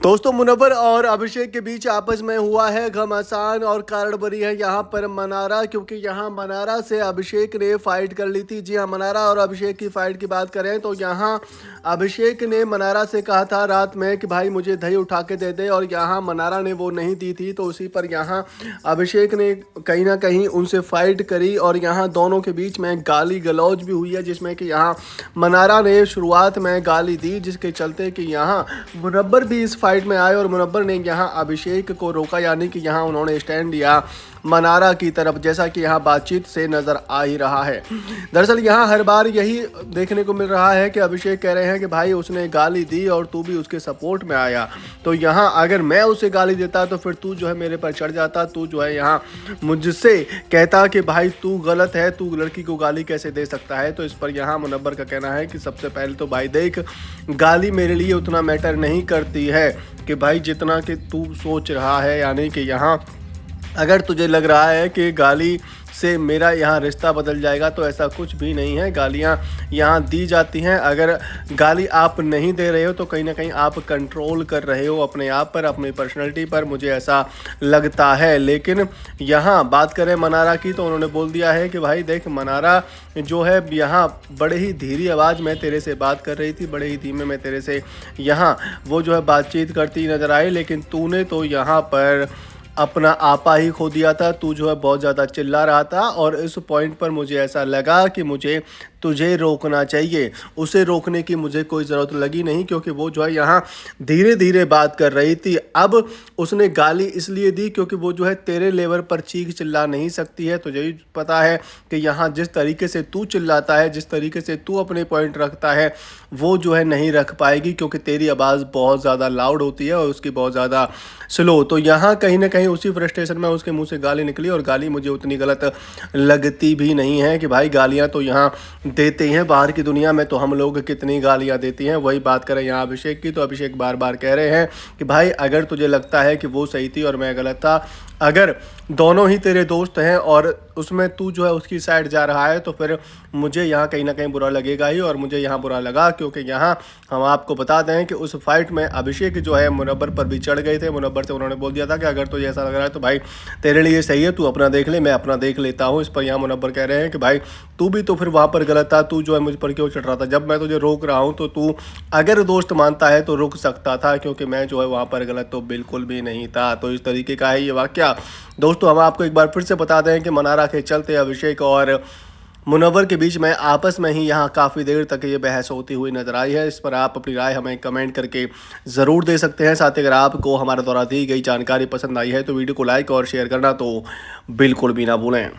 दोस्तों मुनव्वर और अभिषेक के बीच आपस में हुआ है घमासान और कारण बनी है यहाँ पर मनारा, क्योंकि यहाँ मनारा से अभिषेक ने फाइट कर ली थी। जी हाँ, मनारा और अभिषेक की फाइट की बात करें तो यहाँ अभिषेक ने मनारा से कहा था रात में कि भाई मुझे दही उठा के दे दे, और यहाँ मनारा ने वो नहीं दी थी। तो उसी पर यहाँ अभिषेक ने कहीं ना कहीं उनसे फाइट करी और यहाँ दोनों के बीच में गाली गलौज भी हुई है, जिसमें कि यहाँ मनारा ने शुरुआत में गाली दी, जिसके चलते कि यहाँ मुनव्वर भी इस फाइट में आए और मुनव्वर ने यहाँ अभिषेक को रोका, यानी कि यहाँ उन्होंने स्टैंड लिया मनारा की तरफ, जैसा कि यहाँ बातचीत से नज़र आ ही रहा है। दरअसल यहाँ हर बार यही देखने को मिल रहा है कि अभिषेक कह रहे हैं कि भाई उसने गाली दी और तू भी उसके सपोर्ट में आया, तो यहाँ अगर मैं उसे गाली देता तो फिर तू जो है मेरे पर चढ़ जाता, तू जो है यहाँ मुझसे कहता कि भाई तू गलत है, तू लड़की को गाली कैसे दे सकता है। तो इस पर यहाँ मुनव्वर का कहना है कि सबसे पहले तो भाई देख, गाली मेरे लिए उतना मैटर नहीं करती है कि भाई जितना कि तू सोच रहा है, यानी कि यहाँ अगर तुझे लग रहा है कि गाली से मेरा यहाँ रिश्ता बदल जाएगा तो ऐसा कुछ भी नहीं है। गालियाँ यहाँ दी जाती हैं, अगर गाली आप नहीं दे रहे हो तो कहीं ना कहीं आप कंट्रोल कर रहे हो अपने आप पर, अपनी पर्सनैलिटी पर, मुझे ऐसा लगता है। लेकिन यहाँ बात करें मनारा की तो उन्होंने बोल दिया है कि भाई देख, मनारा जो है यहाँ बड़े ही धीरी आवाज़ में तेरे से बात कर रही थी, बड़े ही धीमे में तेरे से यहाँ वो जो है बातचीत करती नज़र आई, लेकिन तूने तो यहाँ पर अपना आपा ही खो दिया था। तू जो है बहुत ज़्यादा चिल्ला रहा था और इस पॉइंट पर मुझे ऐसा लगा कि मुझे तुझे रोकना चाहिए। उसे रोकने की मुझे कोई ज़रूरत लगी नहीं, क्योंकि वो जो है यहाँ धीरे धीरे बात कर रही थी। अब उसने गाली इसलिए दी क्योंकि वो जो है तेरे लेवल पर चीख चिल्ला नहीं सकती है। तुझे भी पता है कि यहाँ जिस तरीके से तू चिल्लाता है, जिस तरीके से तू अपने पॉइंट रखता है, वो जो है नहीं रख पाएगी, क्योंकि तेरी आवाज़ बहुत ज़्यादा लाउड होती है और उसकी बहुत ज़्यादा स्लो। तो यहाँ कहीं ना कहीं उसी फ्रस्ट्रेशन में उसके मुंह से गाली निकली, और गाली मुझे उतनी गलत लगती भी नहीं है कि भाई गालियाँ तो यहाँ देते हैं, बाहर की दुनिया में तो हम लोग कितनी गालियाँ देती हैं। वही बात करें यहाँ अभिषेक की तो अभिषेक बार बार कह रहे हैं कि भाई अगर तुझे लगता है कि वो सही थी और मैं गलत था, अगर दोनों ही तेरे दोस्त हैं और उसमें तू जो है उसकी साइड जा रहा है, तो फिर मुझे यहाँ कहीं ना कहीं बुरा लगेगा ही। और मुझे यहाँ बुरा लगा क्योंकि यहाँ हम आपको बता दें कि उस फाइट में अभिषेक जो है मुनव्वर पर भी चढ़ गए थे। मुनव्वर से उन्होंने बोल दिया था कि अगर तुझे ऐसा लग रहा है तो भाई तेरे लिए सही है, तू अपना देख ले, मैं अपना देख लेता हूँ। इस पर यहाँ मुनव्वर कह रहे हैं कि भाई तू भी तो फिर वहाँ पर गलत था, तू जो है मुझ पर क्यों चढ़ रहा था? जब मैं तुझे रोक रहा हूँ तो तू अगर दोस्त मानता है तो रुक सकता था, क्योंकि मैं जो है वहाँ पर गलत तो बिल्कुल भी नहीं था। तो इस तरीके का है ये वाकया। दोस्तों हम आपको एक बार फिर से बता दें कि मनारा के चलते अभिषेक और मुनव्वर के बीच में आपस में ही यहाँ काफ़ी देर तक ये बहस होती हुई नजर आई है। इस पर आप अपनी राय हमें कमेंट करके ज़रूर दे सकते हैं। साथ ही अगर आपको हमारे द्वारा दी गई जानकारी पसंद आई है तो वीडियो को लाइक और शेयर करना तो बिल्कुल भी ना भूलें।